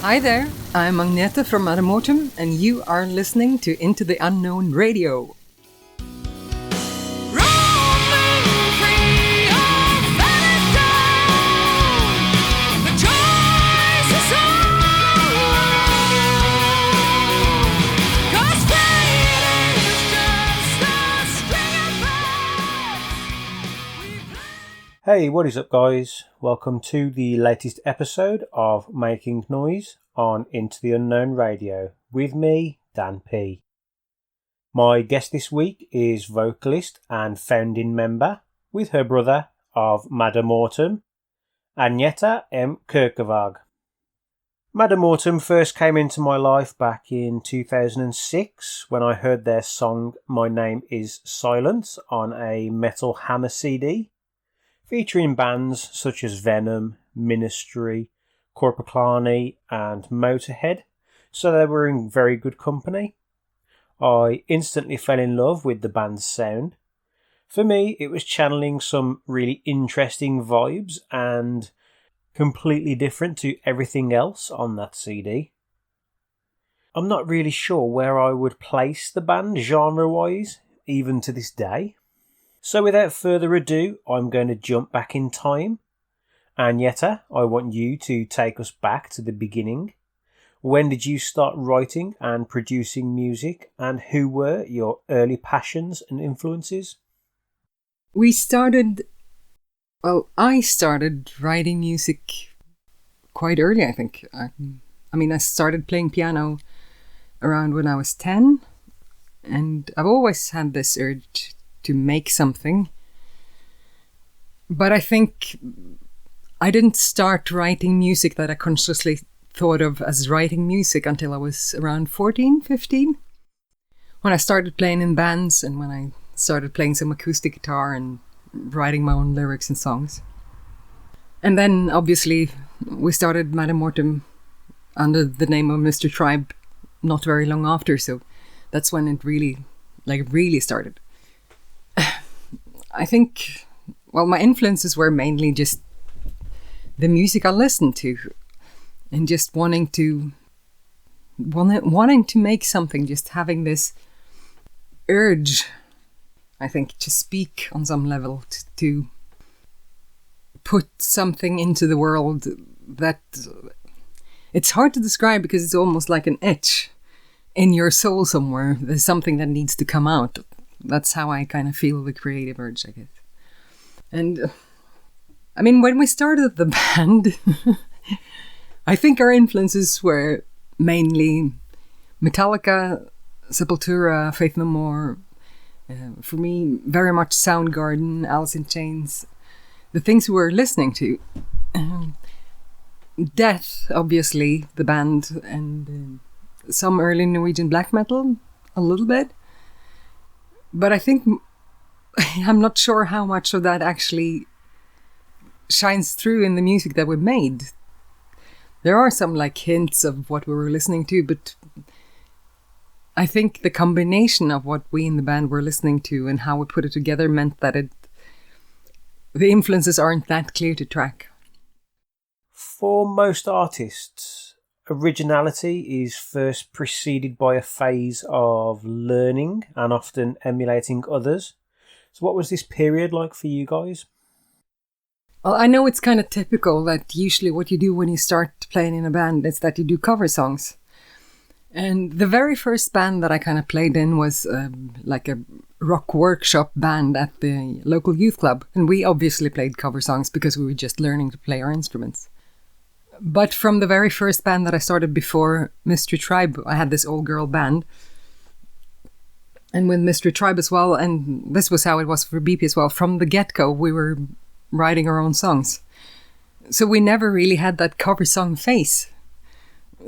Hi there, I'm Agnete from Madder Mortem, and you are listening to Into the Unknown Radio. Hey, what is up guys? Welcome to the latest episode of Making Noise on Into the Unknown Radio with me, Dan P. My guest this week is vocalist and founding member with her brother of Madder Mortem, Agnete of Kirkevaag. Madder Mortem first came into my life back in 2006 when I heard their song My Name is Silence on a Metal Hammer CD, featuring bands such as Venom, Ministry, Corpaclani and Motorhead, so they were in very good company. I instantly fell in love with the band's sound. For me, it was channeling some really interesting vibes and completely different to everything else on that CD. I'm not really sure where I would place the band genre-wise, even to this day. So without further ado, I'm going to jump back in time. Agnete, I want you to take us back to the beginning. When did you start writing and producing music, and who were your early passions and influences? I started writing music quite early, I think. I started playing piano around when I was 10, and I've always had this urge to make something. But I think I didn't start writing music that I consciously thought of as writing music until I was around 14, 15. When I started playing in bands and when I started playing some acoustic guitar and writing my own lyrics and songs. And then obviously we started Madder Mortem under the name of Mr. Tribe not very long after, so that's when it really started. I think, my influences were mainly just the music I listened to and just wanting to make something, just having this urge, I think, to speak on some level, to put something into the world that it's hard to describe because it's almost like an itch in your soul somewhere. There's something that needs to come out. That's how I kind of feel the creative urge, I guess. And when we started the band, I think our influences were mainly Metallica, Sepultura, Faith No More. For me, very much Soundgarden, Alice in Chains, the things we were listening to. Death, obviously, the band, and some early Norwegian black metal, a little bit. But I think I'm not sure how much of that actually shines through in the music that we made. There are some hints of what we were listening to, but I think the combination of what we in the band were listening to and how we put it together meant that the influences aren't that clear to track. For most artists, originality is first preceded by a phase of learning and often emulating others. So what was this period like for you guys? Well, I know it's kind of typical that usually what you do when you start playing in a band is that you do cover songs. And the very first band that I kind of played in was a rock workshop band at the local youth club. And we obviously played cover songs because we were just learning to play our instruments. But from the very first band that I started before Mr. Tribe, I had this all-girl band. And with Mr. Tribe as well, and this was how it was for BP as well, from the get-go, we were writing our own songs. So we never really had that cover song phase.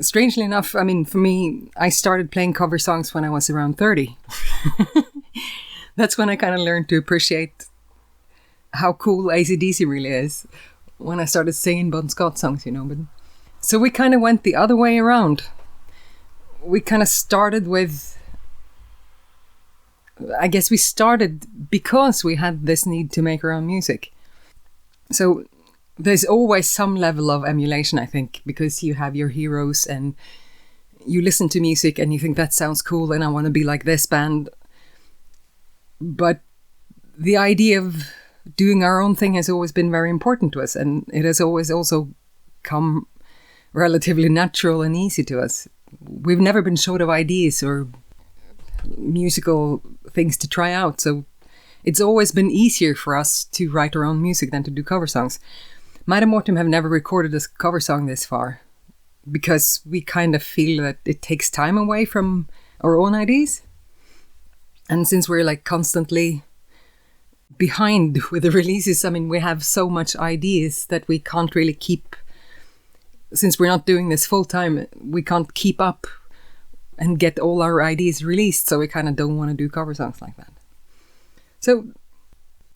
Strangely enough, for me, I started playing cover songs when I was around 30. That's when I kind of learned to appreciate how cool AC/DC really is. When I started singing Bon Scott songs, But so we kind of went the other way around. We kind of started with... I guess we started because we had this need to make our own music. So there's always some level of emulation, I think, because you have your heroes and you listen to music and you think that sounds cool and I want to be like this band. But the idea of doing our own thing has always been very important to us, and it has always also come relatively natural and easy to us. We've never been short of ideas or musical things to try out, so it's always been easier for us to write our own music than to do cover songs. Madder Mortem have never recorded a cover song this far because we kind of feel that it takes time away from our own ideas. And since we're like constantly behind with the releases, I mean, we have so much ideas that we can't really keep. Since we're not doing this full time, we can't keep up and get all our ideas released. So we kind of don't want to do cover songs like that. So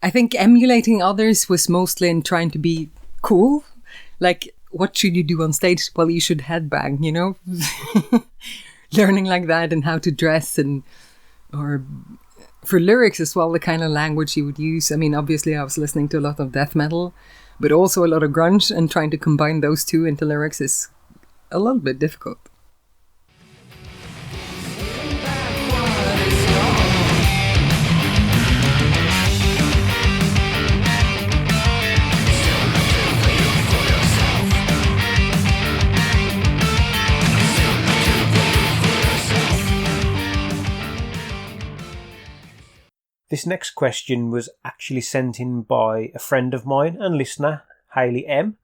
I think emulating others was mostly in trying to be cool. Like, what should you do on stage? Well, you should headbang, you know? Learning like that and how to dress, and or for lyrics as well, the kind of language you would use. I mean, obviously I was listening to a lot of death metal, but also a lot of grunge, and trying to combine those two into lyrics is a little bit difficult. This next question was actually sent in by a friend of mine and listener, Hayley M.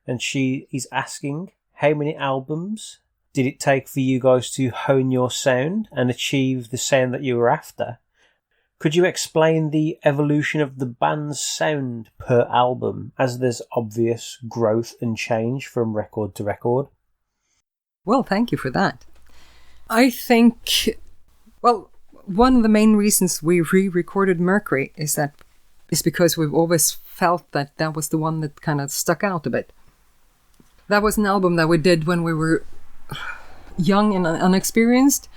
And she is asking, how many albums did it take for you guys to hone your sound and achieve the sound that you were after? Could you explain the evolution of the band's sound per album, as there's obvious growth and change from record to record? Well, thank you for that. I think, well, one of the main reasons we re-recorded Mercury is because we've always felt that that was the one that kind of stuck out a bit. That was an album that we did when we were young and unexperienced,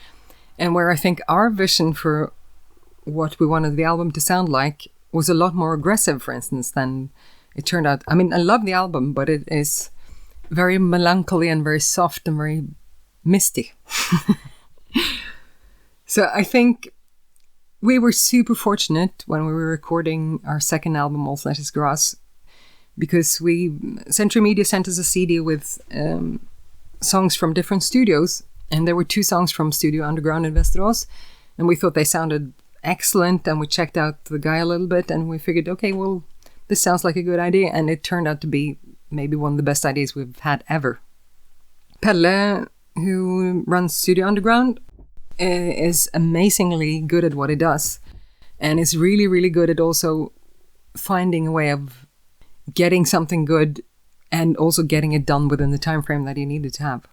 and where I think our vision for what we wanted the album to sound like was a lot more aggressive, for instance, than it turned out. I mean, I love the album, but it is very melancholy and very soft and very misty. So I think we were super fortunate when we were recording our second album, All Flesh is Grass, because Century Media sent us a CD with songs from different studios, and there were 2 songs from Studio Underground in Västerås, and we thought they sounded excellent, and we checked out the guy a little bit, and we figured, okay, well, this sounds like a good idea, and it turned out to be maybe one of the best ideas we've had ever. Pelle, who runs Studio Underground, is amazingly good at what he does, and is really, really good at also finding a way of getting something good and also getting it done within the time frame that he needed to have.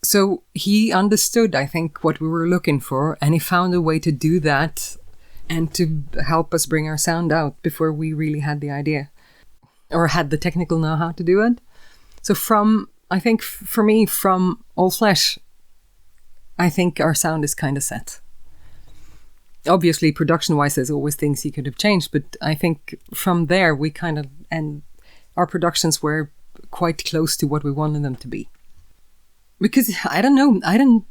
So he understood, I think, what we were looking for, and he found a way to do that and to help us bring our sound out before we really had the idea or had the technical know-how to do it. So I think for me, from All Flesh, I think our sound is kind of set. Obviously, production-wise, there's always things he could have changed, but I think from there, and our productions were quite close to what we wanted them to be. Because, I don't know,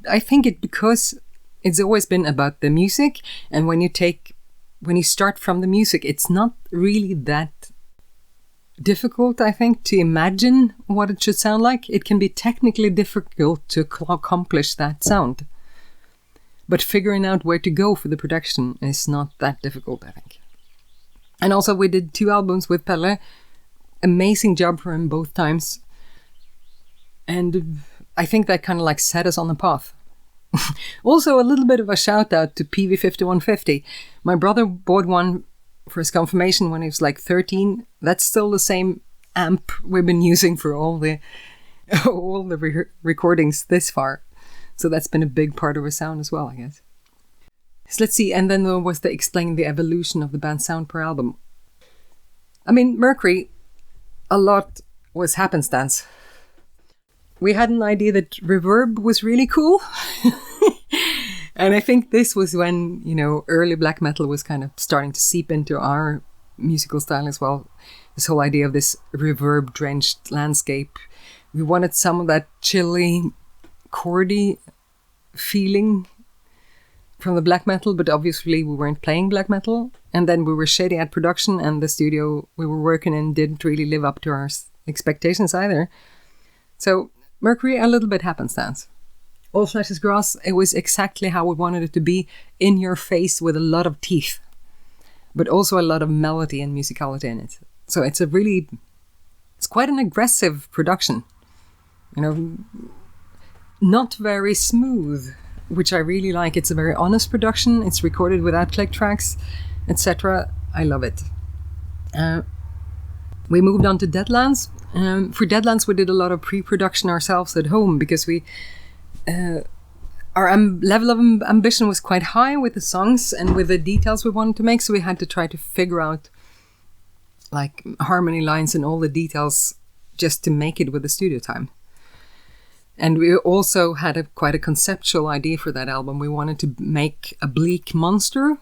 I think because it's always been about the music, and when you start from the music, it's not really that difficult, I think, to imagine what it should sound like. It can be technically difficult to accomplish that sound. But figuring out where to go for the production is not that difficult, I think. And also we did 2 albums with Pelle. Amazing job for him both times. And I think that kind of like set us on the path. Also a little bit of a shout out to Peavey 5150. My brother bought one for his confirmation when he was like 13. That's still the same amp we've been using for all the recordings this far. So that's been a big part of our sound as well, I guess. So let's see. And then there was explaining the evolution of the band's sound per album. I mean, Mercury, a lot was happenstance. We had an idea that reverb was really cool. And I think this was when, early black metal was kind of starting to seep into our musical style as well. this whole idea of this reverb-drenched landscape. We wanted some of that chilly, chordy feeling from the black metal, but obviously we weren't playing black metal. And then we were shady at production, and the studio we were working in didn't really live up to our expectations either. So Mercury, a little bit happenstance. All Flesh is Grass, it was exactly how we wanted it to be, in your face with a lot of teeth, but also a lot of melody and musicality in it. So it's quite an aggressive production. Not very smooth, which I really like. It's a very honest production. It's recorded without click tracks, etc. I love it. We moved on to Deadlands. For Deadlands, we did a lot of pre-production ourselves at home because our level of ambition was quite high with the songs and with the details we wanted to make. So we had to try to figure out like harmony lines and all the details just to make it with the studio time. And we also had quite a conceptual idea for that album. We wanted to make a bleak monster.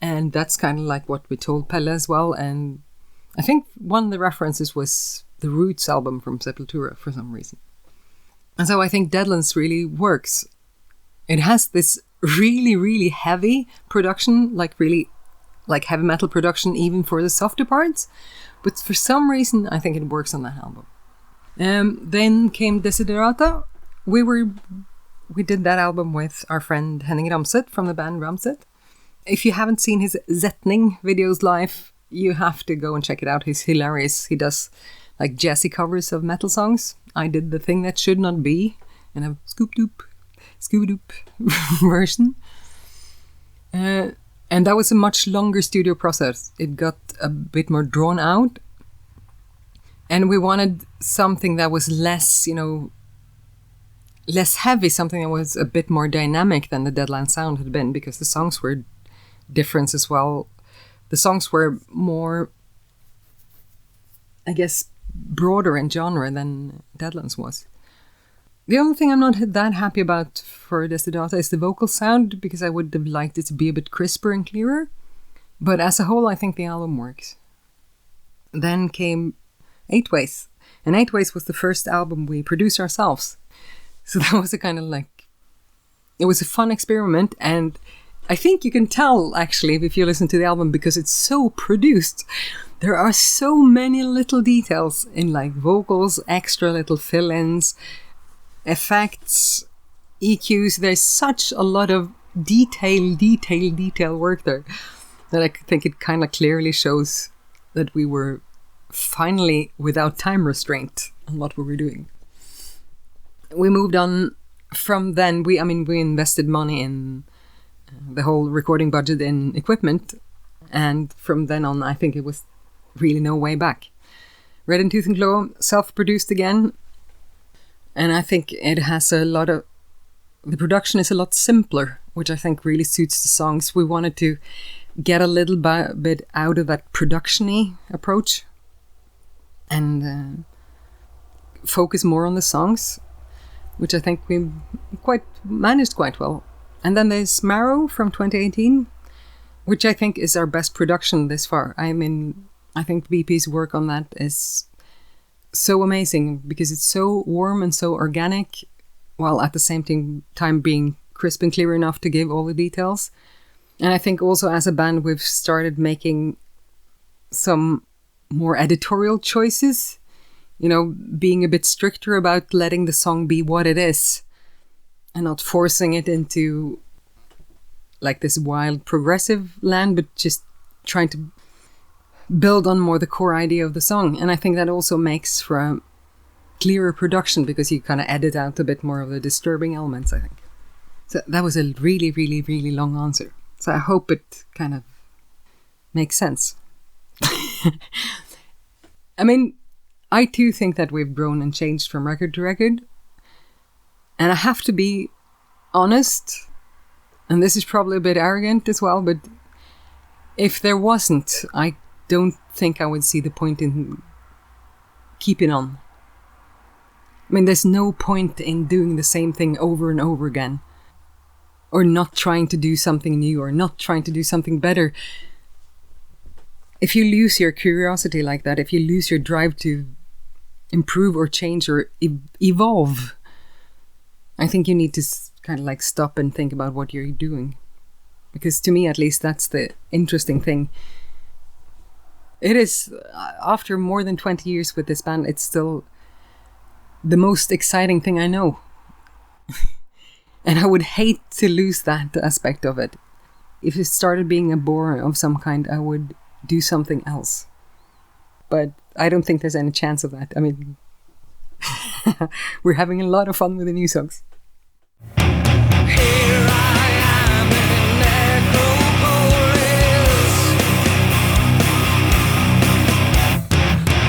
And that's kind of like what we told Pelle as well. And I think one of the references was the Roots album from Sepultura for some reason. And so I think Deadlands really works. It has this really, really heavy production, like really like heavy metal production, even for the softer parts. But for some reason, I think it works on that album. Then came Desiderata. We did that album with our friend Henning Ramset from the band Ramset. If you haven't seen his Zetning videos live, you have to go and check it out. He's hilarious. He does like jazzy covers of metal songs. I did The Thing That Should Not Be in a Scooby-Doop version. And that was a much longer studio process. It got a bit more drawn out. And we wanted something that was less, less heavy, something that was a bit more dynamic than the Deadlands sound had been, because the songs were different as well. The songs were more, I guess, broader in genre than Deadlands was. The only thing I'm not that happy about for Desiderata is the vocal sound, because I would have liked it to be a bit crisper and clearer. But as a whole, I think the album works. Then came 8 Ways. And 8 Ways was the first album we produced ourselves. So that was a kind of like, it was a fun experiment. And I think you can tell, actually, if you listen to the album, because it's so produced. There are so many little details in like vocals, extra little fill-ins, effects, EQs. There's such a lot of detail work there that I think it kind of clearly shows that we were finally without time restraint on what we were doing. We moved on from then. We invested money in the whole recording budget in equipment, and from then on I think it was really no way back. Red in Tooth and Claw, self-produced again, and I think it has the production is a lot simpler, which I think really suits the songs. We wanted to get a little bit out of that production-y approach and focus more on the songs, which I think we managed quite well. And then there's Marrow from 2018, which I think is our best production this far. I think BP's work on that is so amazing because it's so warm and so organic, while at the same time being crisp and clear enough to give all the details. And I think also as a band, we've started making some more editorial choices, being a bit stricter about letting the song be what it is and not forcing it into like this wild progressive land, but just trying to build on more the core idea of the song. And I think that also makes for a clearer production because you kind of edit out a bit more of the disturbing elements, I think. So that was a really, really, really long answer. So I hope it kind of makes sense. I too think that we've grown and changed from record to record. And I have to be honest, and this is probably a bit arrogant as well, but if there wasn't, I don't think I would see the point in keeping on. There's no point in doing the same thing over and over again, or not trying to do something new, or not trying to do something better. if you lose your curiosity like that, if you lose your drive to improve or change or evolve, I think you need to kind of like stop and think about what you're doing. Because to me, at least, that's the interesting thing. It is, after more than 20 years with this band, it's still the most exciting thing I know. And I would hate to lose that aspect of it. If it started being a bore of some kind, I would do something else. But I don't think there's any chance of that. I mean, we're having a lot of fun with the new songs. Here I am in Necropol Lit.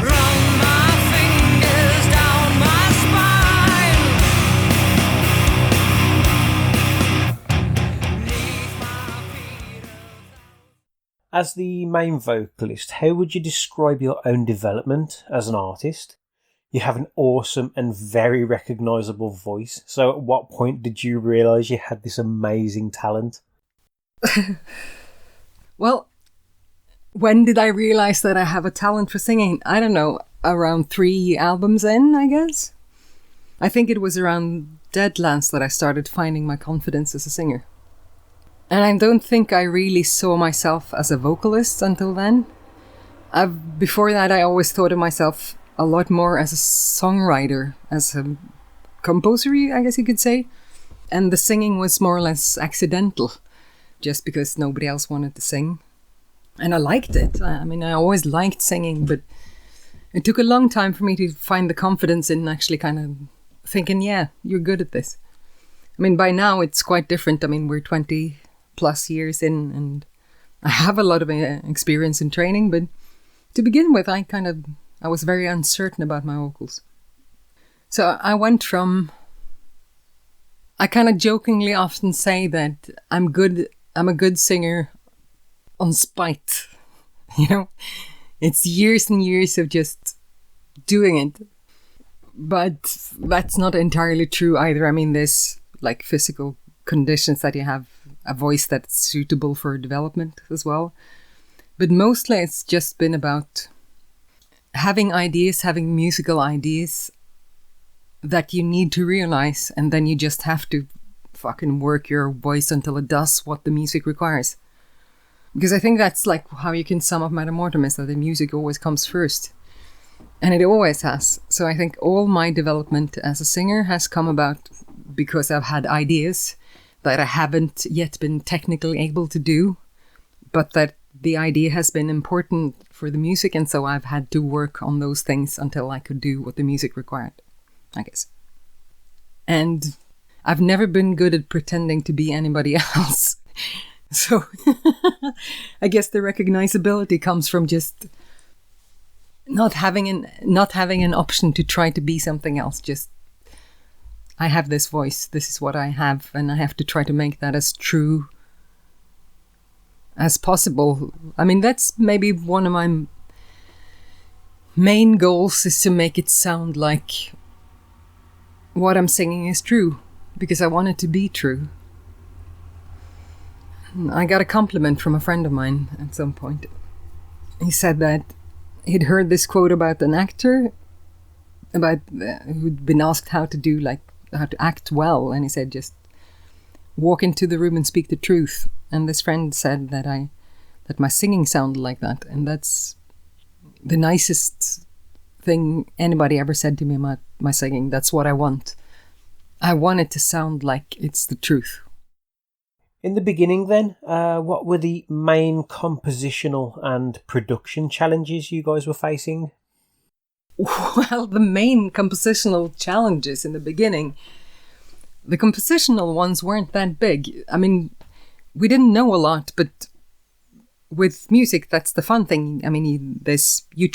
Run my fingers down my spine. Leave my feet. As the main vocalist, how would you describe your own development as an artist? You have an awesome and very recognisable voice. So at what point did you realise you had this amazing talent? Well, when did I realise that I have a talent for singing? I don't know, around 3 albums in, I guess. I think it was around Deadlands that I started finding my confidence as a singer. And I don't think I really saw myself as a vocalist until then. Before that, I always thought of myself a lot more as a songwriter, as a composer, I guess you could say. And the singing was more or less accidental, just because nobody else wanted to sing. And I liked it. I mean, I always liked singing, but it took a long time for me to find the confidence in actually kind of thinking, yeah, you're good at this. I mean, by now it's quite different. I mean, we're 20 plus years in, and I have a lot of experience in training, but to begin with, I was very uncertain about my vocals. So I went from, I kind of jokingly often say that I'm a good singer on spite. You know, it's years and years of just doing it. But that's not entirely true either. I mean, there's like physical conditions that you have a voice that's suitable for development as well. But mostly it's just been about having ideas, having musical ideas that you need to realize, and then you just have to fucking work your voice until it does what the music requires. Because I think that's like how you can sum up Madder Mortem, is that the music always comes first. And it always has. So I think all my development as a singer has come about because I've had ideas that I haven't yet been technically able to do, but that the idea has been important for the music, and so I've had to work on those things until I could do what the music required, I guess. And I've never been good at pretending to be anybody else. So I guess the recognizability comes from just not having an option to try to be something else. Just, I have this voice, this is what I have, and I have to try to make that as true as possible. I mean, that's maybe one of my main goals, is to make it sound like what I'm singing is true, because I want it to be true. I got a compliment from a friend of mine at some point. He said that he'd heard this quote about an actor who'd been asked how to act well, and he said, just walk into the room and speak the truth. And this friend said that my singing sounded like that, and that's the nicest thing anybody ever said to me about my singing. That's what I want. I want it to sound like it's the truth. In the beginning then, what were the main compositional and production challenges you guys were facing? Well, the main compositional challenges in the beginning, the compositional ones weren't that big. I mean, we didn't know a lot, but with music, that's the fun thing. I mean, you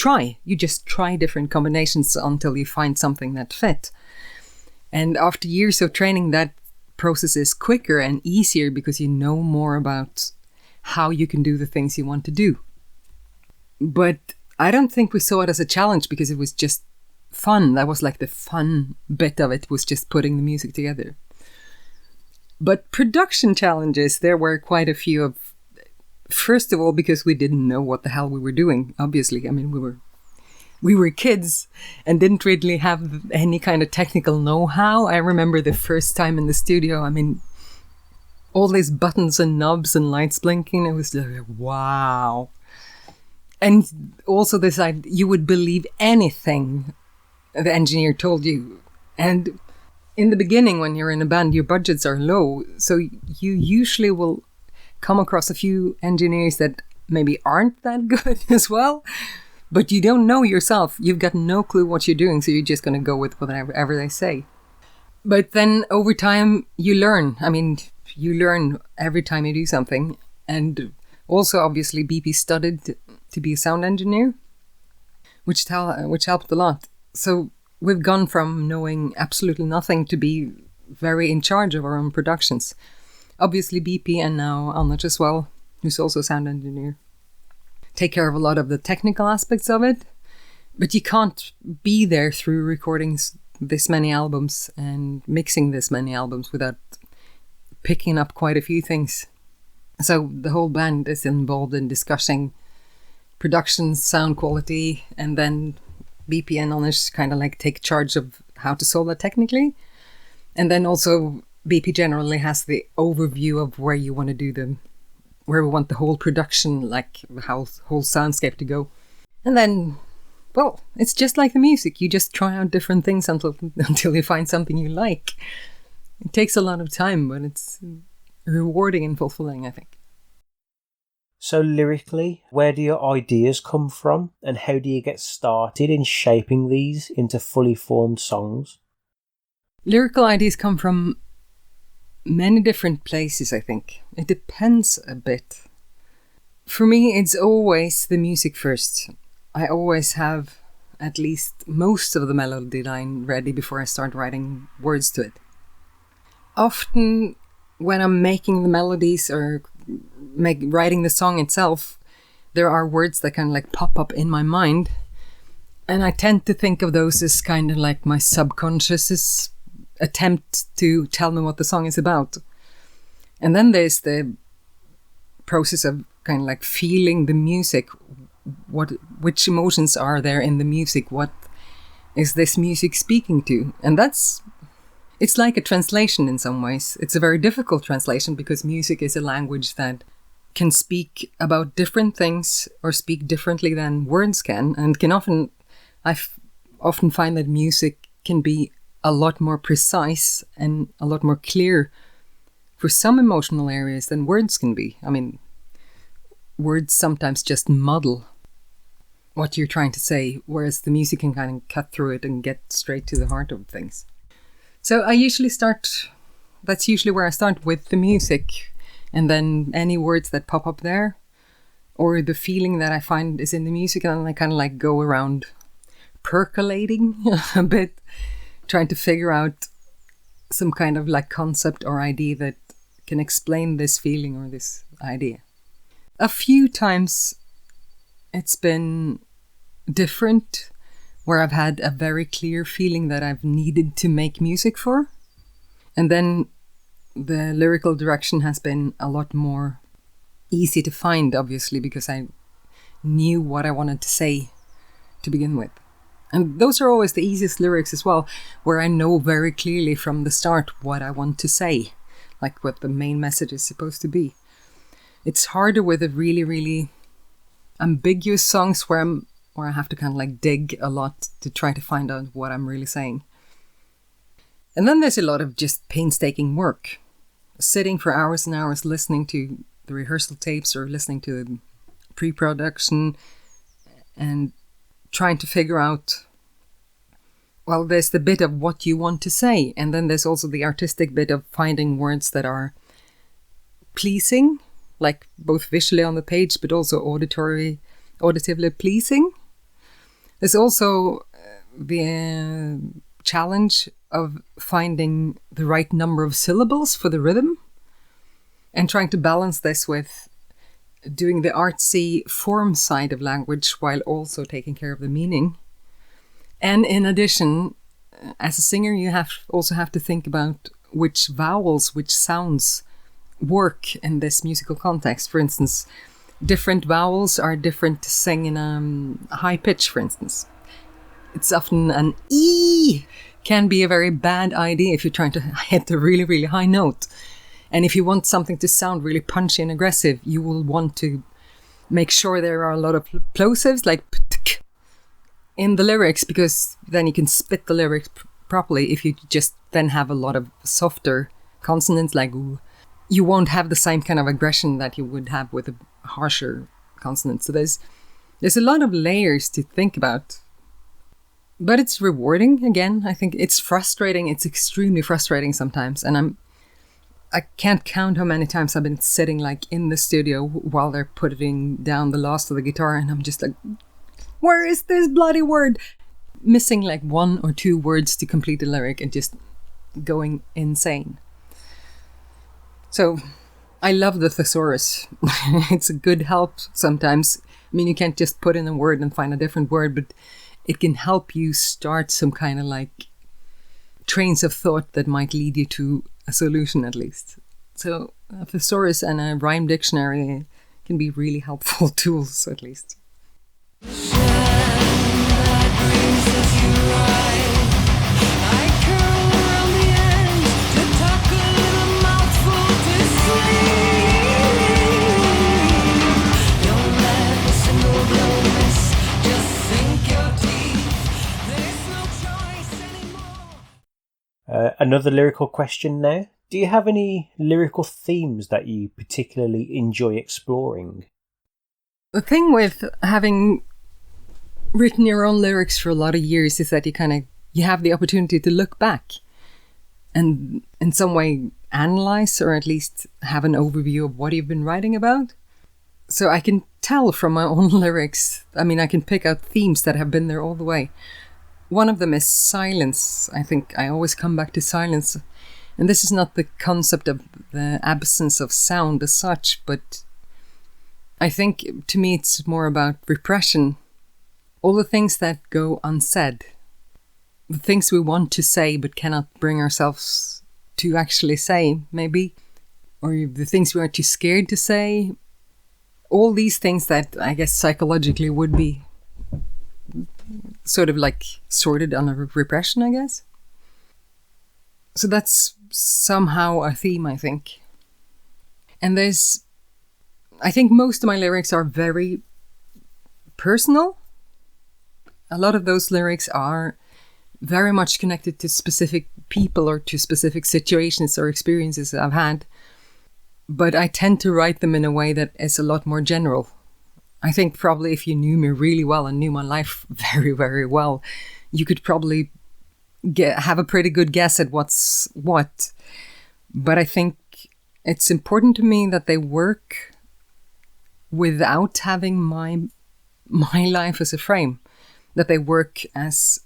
just try different combinations until you find something that fit. And after years of training, that process is quicker and easier because you know more about how you can do the things you want to do. But I don't think we saw it as a challenge because it was just fun. That was like the fun bit of it, was just putting the music together. But production challenges, there were quite a few of First of all, because we didn't know what the hell we were doing, obviously. I mean, we were kids and didn't really have any kind of technical know-how. I remember the first time in the studio, I mean, all these buttons and knobs and lights blinking. It was like, wow. And also this idea, you would believe anything the engineer told you. And in the beginning, when you're in a band, your budgets are low. So you usually will come across a few engineers that maybe aren't that good as well. But you don't know yourself. You've got no clue what you're doing. So you're just going to go with whatever they say. But then over time, you learn. I mean, you learn every time you do something. And also, obviously, BP studied to be a sound engineer, which helped a lot. So we've gone from knowing absolutely nothing to be very in charge of our own productions. Obviously, BP and now Agnete as well, who's also a sound engineer, take care of a lot of the technical aspects of it. But you can't be there through recording this many albums and mixing this many albums without picking up quite a few things. So the whole band is involved in discussing production, sound quality, and then BP and Agnete kind of like take charge of how to solve that technically. And then also BP generally has the overview of where you want to do them, where we want the whole production, like how whole soundscape to go. And then, well, it's just like the music. You just try out different things until you find something you like. It takes a lot of time, but it's rewarding and fulfilling, I think. So lyrically, where do your ideas come from, and how do you get started in shaping these into fully formed songs? Lyrical ideas come from many different places, I think. It depends a bit. For me, it's always the music first. I always have at least most of the melody line ready before I start writing words to it. Often, when I'm making the melodies or writing the song itself, there are words that kind of like pop up in my mind. And I tend to think of those as kind of like my subconscious's attempt to tell me what the song is about. And then there's the process of kind of like feeling the music. Which emotions are there in the music? What is this music speaking to? And it's like a translation in some ways. It's a very difficult translation because music is a language that can speak about different things or speak differently than words can. And I often find that music can be a lot more precise and a lot more clear for some emotional areas than words can be. I mean, words sometimes just muddle what you're trying to say, whereas the music can kind of cut through it and get straight to the heart of things. So that's usually where I start, with the music, and then any words that pop up there, or the feeling that I find is in the music, and then I kind of like go around percolating a bit, trying to figure out some kind of like concept or idea that can explain this feeling or this idea. A few times it's been different, where I've had a very clear feeling that I've needed to make music for. And then the lyrical direction has been a lot more easy to find, obviously, because I knew what I wanted to say to begin with. And those are always the easiest lyrics as well, where I know very clearly from the start what I want to say, like what the main message is supposed to be. It's harder with the really, really ambiguous songs where I have to kind of like dig a lot to try to find out what I'm really saying. And then there's a lot of just painstaking work. Sitting for hours and hours listening to the rehearsal tapes or listening to the pre-production and trying to figure out, well, there's the bit of what you want to say, and then there's also the artistic bit of finding words that are pleasing, like both visually on the page but also auditively pleasing. There's also the challenge of finding the right number of syllables for the rhythm and trying to balance this with doing the artsy form side of language while also taking care of the meaning. And in addition, as a singer, you also have to think about which vowels, which sounds work in this musical context. For instance, different vowels are different to sing in a high pitch, for instance. It's often an E can be a very bad idea if you're trying to hit a really, really high note. And if you want something to sound really punchy and aggressive, you will want to make sure there are a lot of plosives, like ptk, in the lyrics, because then you can spit the lyrics properly. If you just then have a lot of softer consonants, like ooh, you won't have the same kind of aggression that you would have with a harsher consonant. So there's a lot of layers to think about. But it's rewarding, again. I think it's frustrating. It's extremely frustrating sometimes. And I can't count how many times I've been sitting like in the studio while they're putting down the last of the guitar, and I'm just like, where is this bloody word? Missing like 1 or 2 words to complete the lyric and just going insane. So I love the thesaurus. It's a good help sometimes. I mean, you can't just put in a word and find a different word, but it can help you start some kind of like trains of thought that might lead you to a solution at least. So a thesaurus and a rhyme dictionary can be really helpful tools at least. Another lyrical question now. Do you have any lyrical themes that you particularly enjoy exploring? The thing with having written your own lyrics for a lot of years is that you have the opportunity to look back and in some way analyze, or at least have an overview of what you've been writing about. So I can tell from my own lyrics, I mean, I can pick out themes that have been there all the way. One of them is silence. I think I always come back to silence. And this is not the concept of the absence of sound as such, but I think to me it's more about repression. All the things that go unsaid. The things we want to say but cannot bring ourselves to actually say, maybe. Or the things we are too scared to say. All these things that I guess psychologically would be sort of like sorted under repression, I guess. So that's somehow a theme, I think. And I think most of my lyrics are very personal. A lot of those lyrics are very much connected to specific people or to specific situations or experiences I've had. But I tend to write them in a way that is a lot more general. I think probably if you knew me really well and knew my life very, very well, you could probably have a pretty good guess at what's what. But I think it's important to me that they work without having my life as a frame. That they work as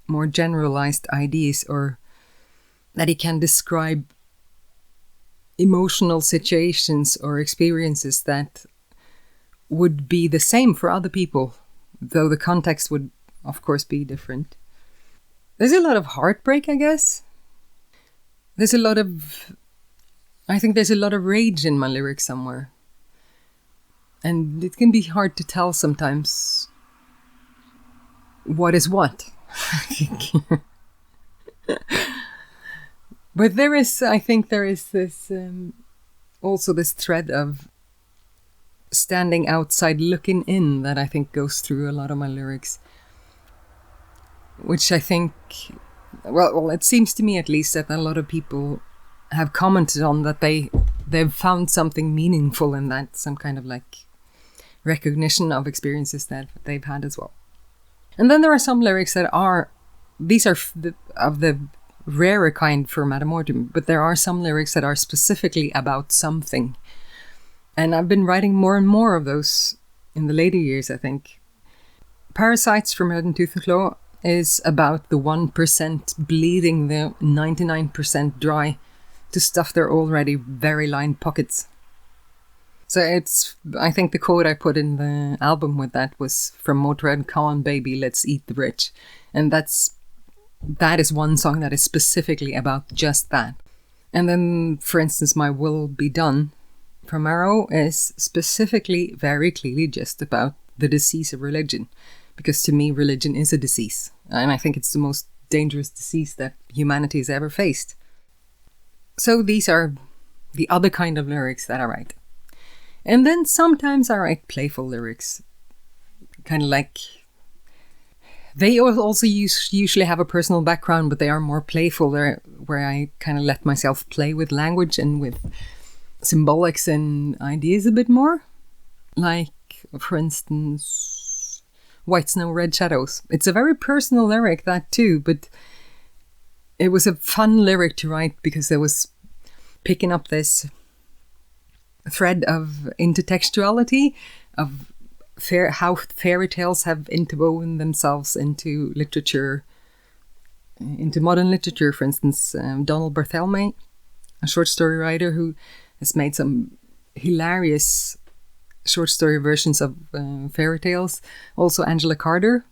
more generalized ideas, or that you can describe emotional situations or experiences that would be the same for other people, though the context would, of course, be different. There's a lot of heartbreak, I guess. I think there's a lot of rage in my lyrics somewhere. And it can be hard to tell sometimes what is what, I think. But I think there is this, also this thread of standing outside looking in that I think goes through a lot of my lyrics. Which I think, well, it seems to me at least that a lot of people have commented on that they've found something meaningful in that, some kind of like recognition of experiences that they've had as well. And then there are some lyrics that these are of the rarer kind for Madder Mortem, but there are some lyrics that are specifically about something. And I've been writing more and more of those in the later years, I think. Parasites from Head and Tooth and Claw is about the 1% bleeding the 99% dry to stuff their already very lined pockets. So I think the quote I put in the album with that was from Motörhead, "Come on baby, let's eat the rich." And that is one song that is specifically about just that. And then, for instance, My Will Be Done from Marrow is specifically very clearly just about the disease of religion. Because to me, religion is a disease. And I think it's the most dangerous disease that humanity has ever faced. So these are the other kind of lyrics that I write. And then sometimes I write playful lyrics. Kind of like... They also usually have a personal background, but they are more playful, where I kind of let myself play with language and with symbolics and ideas a bit more. Like, for instance, White Snow, Red Shadows. It's a very personal lyric, that too, but it was a fun lyric to write because I was picking up this thread of intertextuality, of how fairy tales have interwoven themselves into literature, into modern literature. For instance, Donald Barthelme, a short story writer who has made some hilarious short story versions of fairy tales. Also Angela Carter.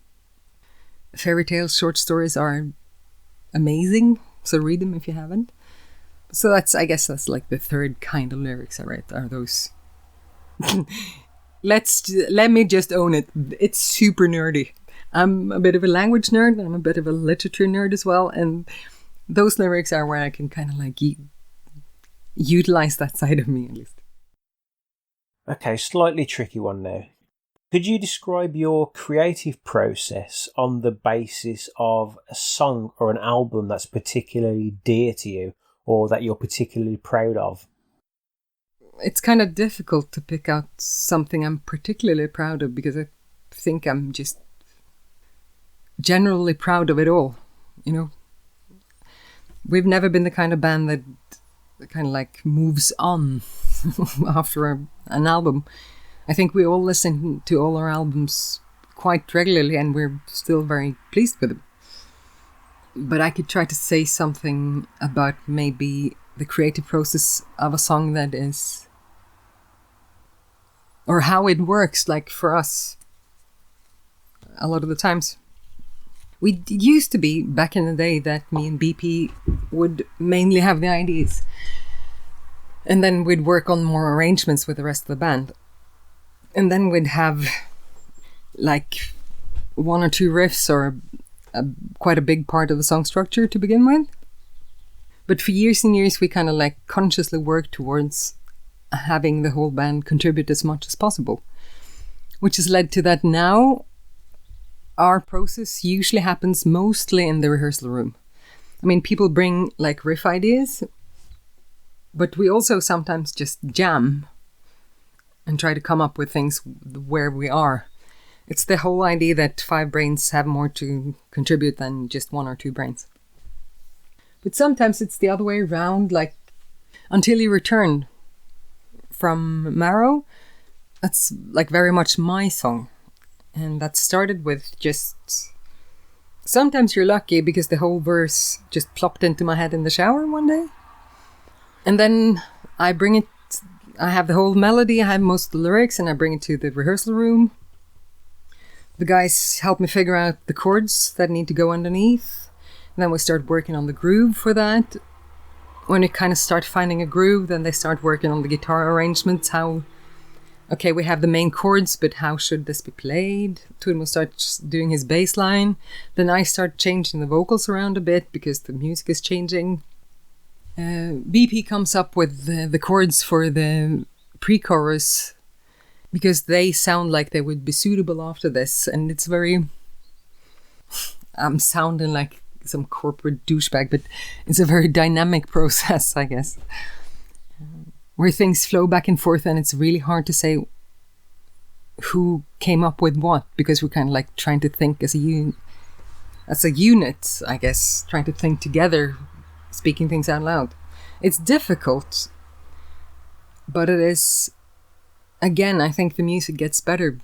Fairy tales, short stories are amazing, so read them if you haven't. So I guess that's like the third kind of lyrics I write, are those... Let me just own it. It's super nerdy. I'm a bit of a language nerd, and I'm a bit of a literature nerd as well. And those lyrics are where I can kind of like utilize that side of me, at least. Okay, slightly tricky one now. Could you describe your creative process on the basis of a song or an album that's particularly dear to you, or that you're particularly proud of? It's kind of difficult to pick out something I'm particularly proud of, because I think I'm just generally proud of it all, you know. We've never been the kind of band that kind of like moves on after an album. I think we all listen to all our albums quite regularly, and we're still very pleased with them. But I could try to say something about maybe the creative process of a song that is... or how it works, like for us, a lot of the times. It used to be, back in the day, that me and BP would mainly have the ideas. And then we'd work on more arrangements with the rest of the band. And then we'd have, like, one or two riffs or quite a big part of the song structure to begin with. But for years and years, we kind of like consciously worked towards having the whole band contribute as much as possible, which has led to that now our process usually happens mostly in the rehearsal room. I mean, people bring like riff ideas, but we also sometimes just jam and try to come up with things where we are. It's the whole idea that 5 brains have more to contribute than just 1 or 2 brains. But sometimes it's the other way around, like Until You Return from Marrow. That's like very much my song. And that started with just... Sometimes you're lucky because the whole verse just plopped into my head in the shower one day. And then I bring it... I have the whole melody, I have most of the lyrics, and I bring it to the rehearsal room. The guys help me figure out the chords that need to go underneath. And then we start working on the groove for that. When we kind of start finding a groove, then they start working on the guitar arrangements. How, okay, we have the main chords, but how should this be played? Tuomo starts doing his bass line. Then I start changing the vocals around a bit because the music is changing. BP comes up with the chords for the pre-chorus because they sound like they would be suitable after this. And it's very... I'm sounding like some corporate douchebag, but it's a very dynamic process, I guess, where things flow back and forth, and it's really hard to say who came up with what, because we're kind of like trying to think as a unit, I guess, trying to think together, speaking things out loud. It's difficult, but it is, again, I think the music gets better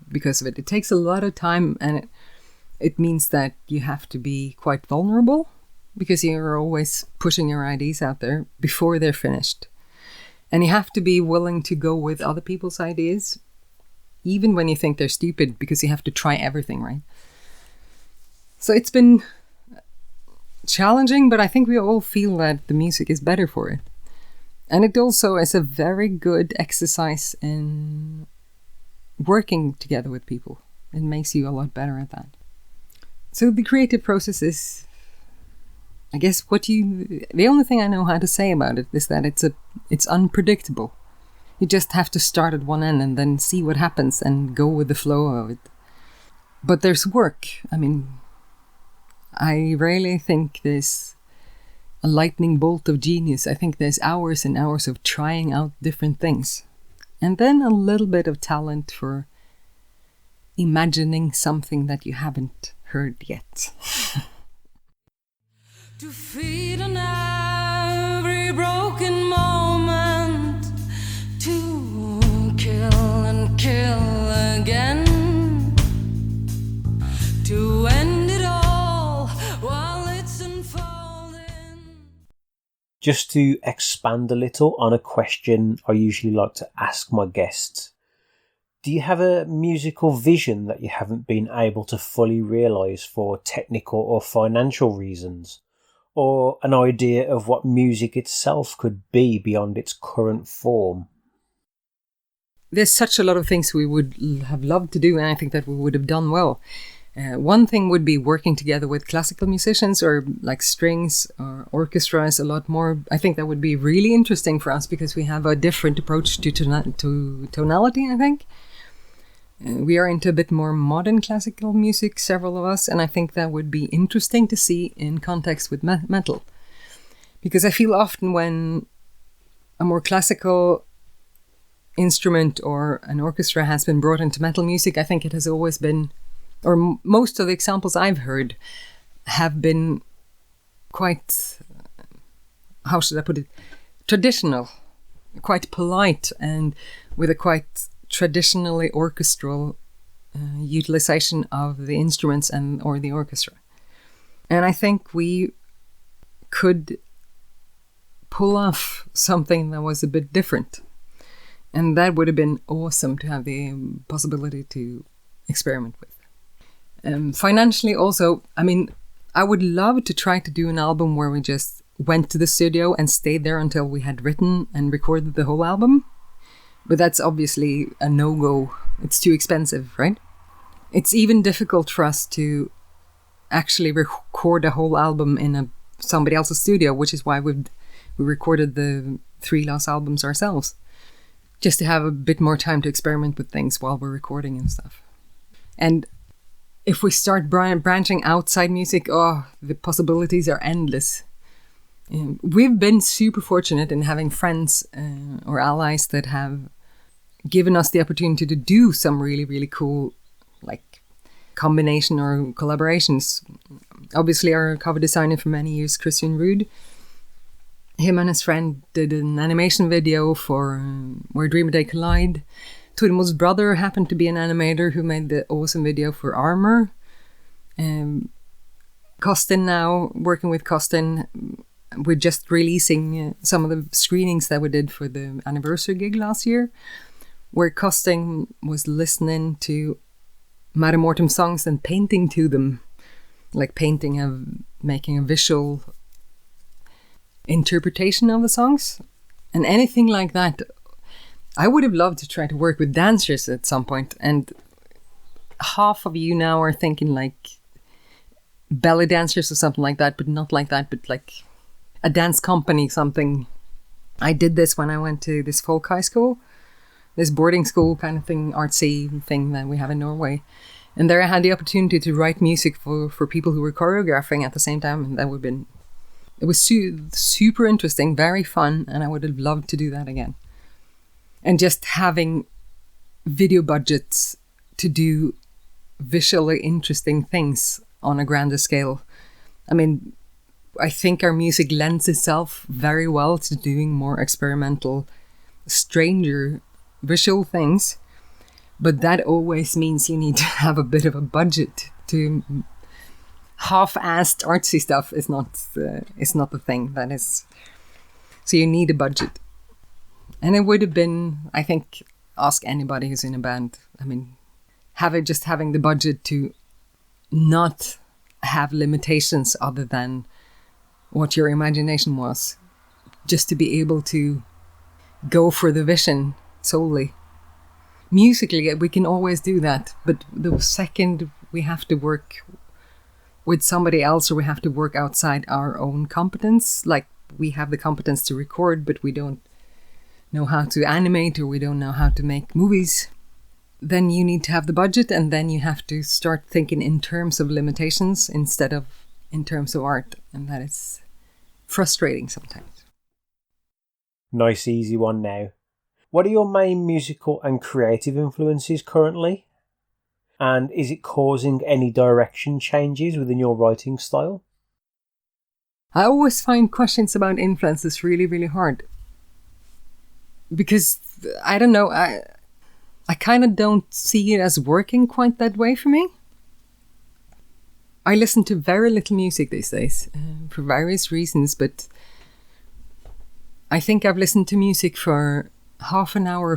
because of it. It takes a lot of time, and it means that you have to be quite vulnerable because you're always pushing your ideas out there before they're finished. And you have to be willing to go with other people's ideas, even when you think they're stupid, because you have to try everything, right? So it's been challenging, but I think we all feel that the music is better for it. And it also is a very good exercise in working together with people. It makes you a lot better at that. So the creative process is, I guess, the only thing I know how to say about it is that it's unpredictable. You just have to start at one end and then see what happens and go with the flow of it. But there's work. I mean, I rarely think there's a lightning bolt of genius. I think there's hours and hours of trying out different things. And then a little bit of talent for imagining something that you haven't heard yet. To feed on every broken moment, to kill and kill again, to end it all while it's unfolding. Just to expand a little on a question I usually like to ask my guests, do you have a musical vision that you haven't been able to fully realise for technical or financial reasons? Or an idea of what music itself could be beyond its current form? There's such a lot of things we would have loved to do, and I think that we would have done well. One thing would be working together with classical musicians or like strings or orchestras a lot more. I think that would be really interesting for us because we have a different approach to tonality, I think. We are into a bit more modern classical music, several of us, and I think that would be interesting to see in context with metal. Because I feel often when a more classical instrument or an orchestra has been brought into metal music, I think it has always been, or most of the examples I've heard have been quite, how should I put it, traditional, quite polite, and with a quite traditionally orchestral utilization of the instruments and or the orchestra. And I think we could pull off something that was a bit different. And that would have been awesome to have the possibility to experiment with. Financially also, I mean, I would love to try to do an album where we just went to the studio and stayed there until we had written and recorded the whole album. But that's obviously a no-go. It's too expensive, right? It's even difficult for us to actually record a whole album in somebody else's studio, which is why we recorded the 3 last albums ourselves. Just to have a bit more time to experiment with things while we're recording and stuff. And if we start branching outside music, the possibilities are endless. We've been super fortunate in having friends or allies that have given us the opportunity to do some really, really cool like combination or collaborations. Obviously, our cover designer for many years, Christian Ruud, him and his friend did an animation video for Where Dream and Day Collide. Tormod's brother happened to be an animator who made the awesome video for Armor. Costin now, working with Costin, we're just releasing some of the screenings that we did for the anniversary gig last year, where Costin was listening to Madder Mortem songs and painting to them, like making a visual interpretation of the songs. And anything like that, I would have loved to try to work with dancers at some point. And half of you now are thinking like belly dancers or something like that, but not like that, but like a dance company, something. I did this when I went to this folk high school, this boarding school kind of thing, artsy thing that we have in Norway. And there I had the opportunity to write music for people who were choreographing at the same time. And that would have been, it was super interesting, very fun. And I would have loved to do that again. And just having video budgets to do visually interesting things on a grander scale. I mean, I think our music lends itself very well to doing more experimental, stranger visual things. But that always means you need to have a bit of a budget to half-assed artsy stuff is not the thing that is. So you need a budget. And it would have been, I think, ask anybody who's in a band. I mean, having the budget to not have limitations other than what your imagination was. Just to be able to go for the vision solely. Musically, we can always do that, but the second we have to work with somebody else or we have to work outside our own competence, like we have the competence to record, but we don't know how to animate or we don't know how to make movies, then you need to have the budget, and then you have to start thinking in terms of limitations instead of in terms of art, and that is frustrating sometimes. Nice easy one now. What are your main musical and creative influences currently? And is it causing any direction changes within your writing style? I always find questions about influences really, really hard. Because, I don't know, I kind of don't see it as working quite that way for me. I listen to very little music these days, for various reasons, but I think I've listened to music for half an hour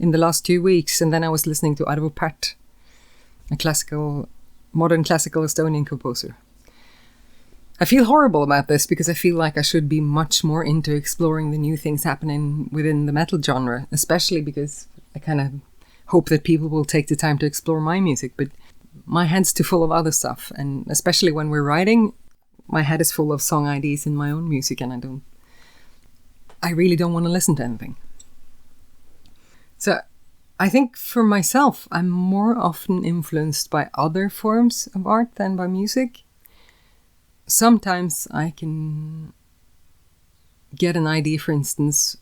in the last 2 weeks, and then I was listening to Arvo Pärt, a modern classical Estonian composer. I feel horrible about this because I feel like I should be much more into exploring the new things happening within the metal genre, especially because I kind of hope that people will take the time to explore my music, but my head's too full of other stuff, and especially when we're writing, my head is full of song ideas in my own music, and I really don't want to listen to anything. So I think for myself, I'm more often influenced by other forms of art than by music. Sometimes I can get an idea, for instance,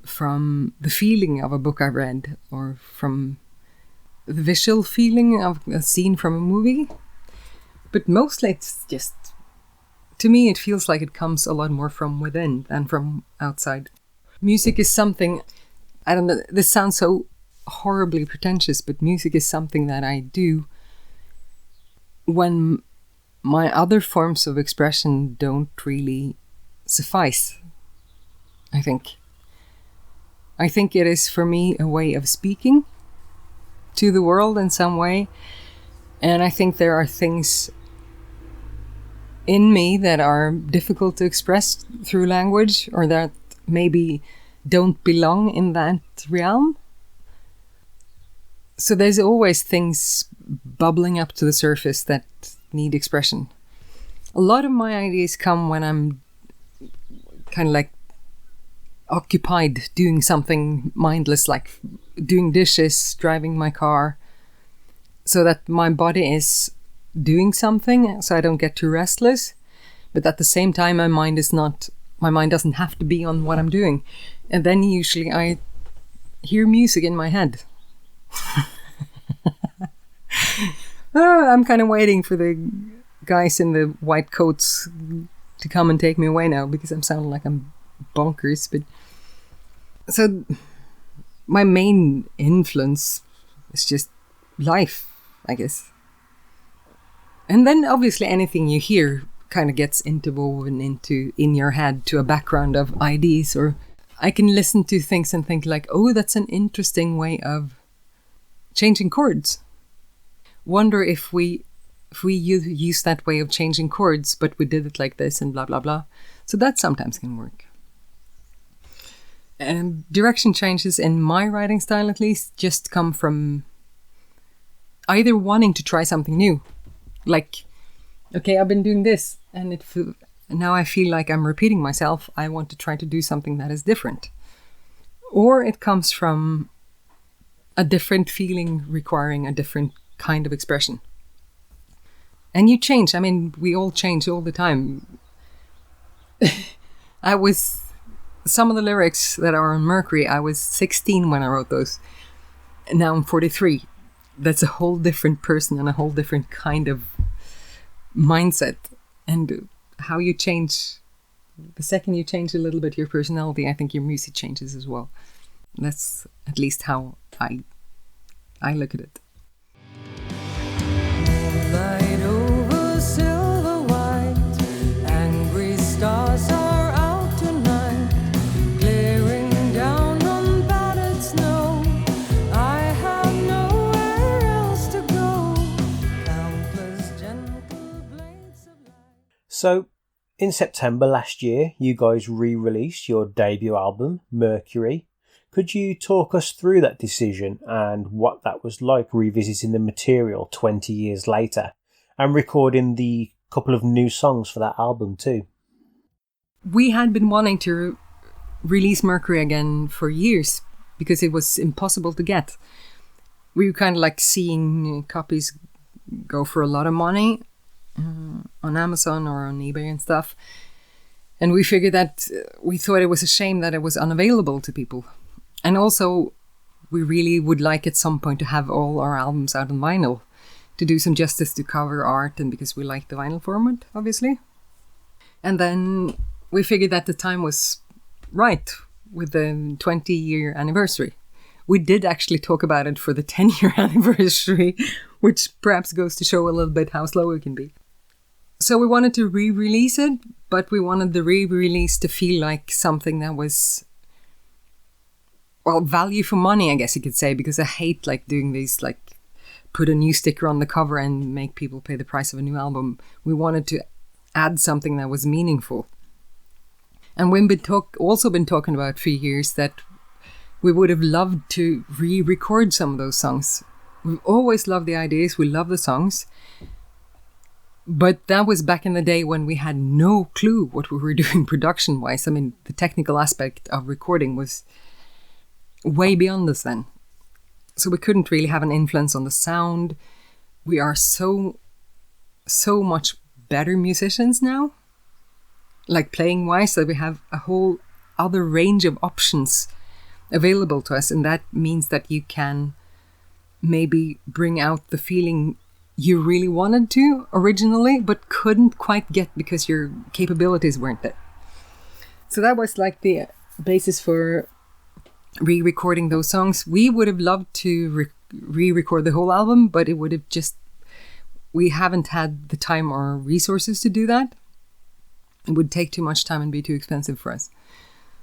from the feeling of a book I read, or from the visual feeling of a scene from a movie. But mostly it's just, to me, it feels like it comes a lot more from within than from outside. Music is something, I don't know, this sounds so horribly pretentious, but music is something that I do when my other forms of expression don't really suffice, I think. I think it is, for me, a way of speaking to the world in some way. And I think there are things in me that are difficult to express through language, or that maybe don't belong in that realm. So there's always things bubbling up to the surface that need expression. A lot of my ideas come when I'm kind of like occupied doing something mindless, like doing dishes, driving my car, so that my body is doing something, so I don't get too restless. But at the same time, my mind doesn't have to be on what I'm doing. And then usually I hear music in my head. I'm kind of waiting for the guys in the white coats to come and take me away now, because I'm sounding like I'm bonkers. But so my main influence is just life, I guess. And then obviously anything you hear kind of gets interwoven in your head to a background of ideas, or I can listen to things and think like, oh, that's an interesting way of changing chords. Wonder if we use that way of changing chords, but we did it like this and blah, blah, blah. So that sometimes can work. And direction changes in my writing style, at least, just come from either wanting to try something new. Like, okay, I've been doing this, and now I feel like I'm repeating myself. I want to try to do something that is different. Or it comes from a different feeling requiring a different kind of expression. And you change. I mean, we all change all the time. Some of the lyrics that are on Mercury, I was 16 when I wrote those. And now I'm 43. That's a whole different person and a whole different kind of mindset. And how you change, the second you change a little bit your personality, I think your music changes as well. That's at least how I look at it. Moonlight over silver white, angry stars are out tonight, glaring down on battered snow. I have nowhere else to go, countless gentle blades of light. So, In September last year, you guys re-released your debut album, Mercury. Could you talk us through that decision and what that was like revisiting the material 20 years later and recording the couple of new songs for that album too? We had been wanting to release Mercury again for years because it was impossible to get. We were kind of like seeing copies go for a lot of money on Amazon or on eBay and stuff. And we figured that we thought it was a shame that it was unavailable to people. And also, we really would like at some point to have all our albums out on vinyl to do some justice to cover art and because we like the vinyl format, obviously. And then we figured that the time was right with the 20-year anniversary. We did actually talk about it for the 10-year anniversary, which perhaps goes to show a little bit how slow it can be. So we wanted to re-release it, but we wanted the re-release to feel like something that was, well, value for money, I guess you could say, because I hate like doing these, like put a new sticker on the cover and make people pay the price of a new album. We wanted to add something that was meaningful. And we've also been talking about for years that we would have loved to re-record some of those songs. We've always loved the ideas, we love the songs. But that was back in the day when we had no clue what we were doing production-wise. I mean, the technical aspect of recording was way beyond us then. So we couldn't really have an influence on the sound. We are so much better musicians now. Like playing-wise, that we have a whole other range of options available to us. And that means that you can maybe bring out the feeling you really wanted to originally, but couldn't quite get because your capabilities weren't there. So that was like the basis for re-recording those songs. We would have loved to re-record the whole album, but it would have we haven't had the time or resources to do that. It would take too much time and be too expensive for us.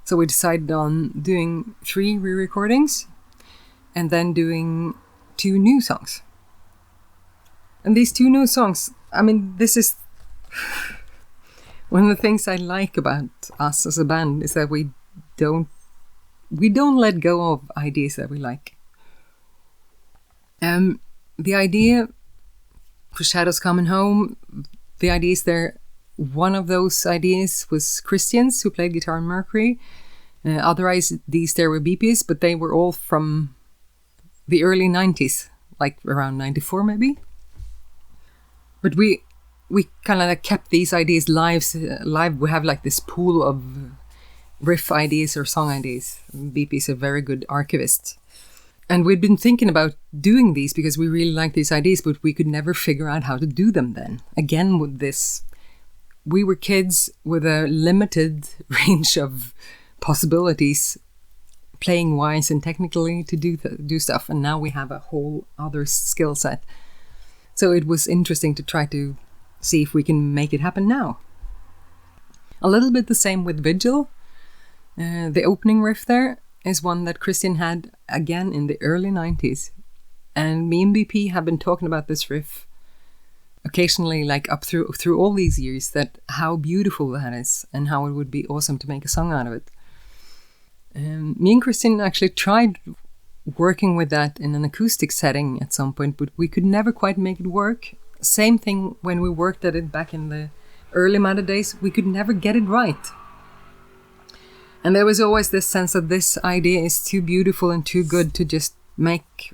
So we decided on doing 3 re-recordings and then doing 2 new songs. And these 2 new songs, I mean, this is one of the things I like about us as a band is that we don't let go of ideas that we like. The idea for Shadows Coming Home, the ideas there, one of those ideas was Christian's, who played guitar in Mercury. Other ideas there were BP's, but they were all from the early 90s, like around 94 maybe. But we kind of like kept these ideas live. We have like this pool of riff ideas or song ideas. BP is a very good archivist. And we'd been thinking about doing these because we really like these ideas, but we could never figure out how to do them then. Again, with this, we were kids with a limited range of possibilities, playing wise and technically to do stuff. And now we have a whole other skill set. So it was interesting to try to see if we can make it happen now. A little bit the same with Vigil. The opening riff there is one that Christian had again in the early 90s. And me and BP have been talking about this riff occasionally, like up through all these years, that how beautiful that is and how it would be awesome to make a song out of it. Me and Christian actually tried working with that in an acoustic setting at some point, but we could never quite make it work. Same thing when we worked at it back in the early Madder days, we could never get it right. And there was always this sense that this idea is too beautiful and too good to just make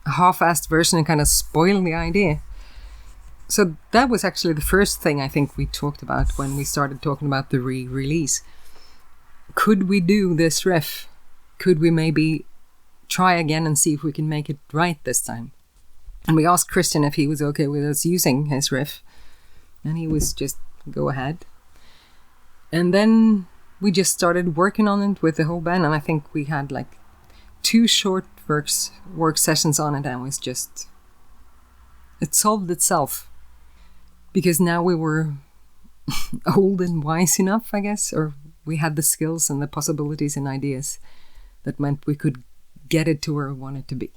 a half-assed version and kind of spoil the idea. So that was actually the first thing I think we talked about when we started talking about the re-release. Could we do this riff? Could we maybe try again and see if we can make it right this time? And we asked Christian if he was okay with us using his riff. And he was just, go ahead. And then we just started working on it with the whole band. And I think we had like 2 short work sessions on it. And it solved itself. Because now we were old and wise enough, I guess. Or we had the skills and the possibilities and ideas that meant we could get it to where we want it to be.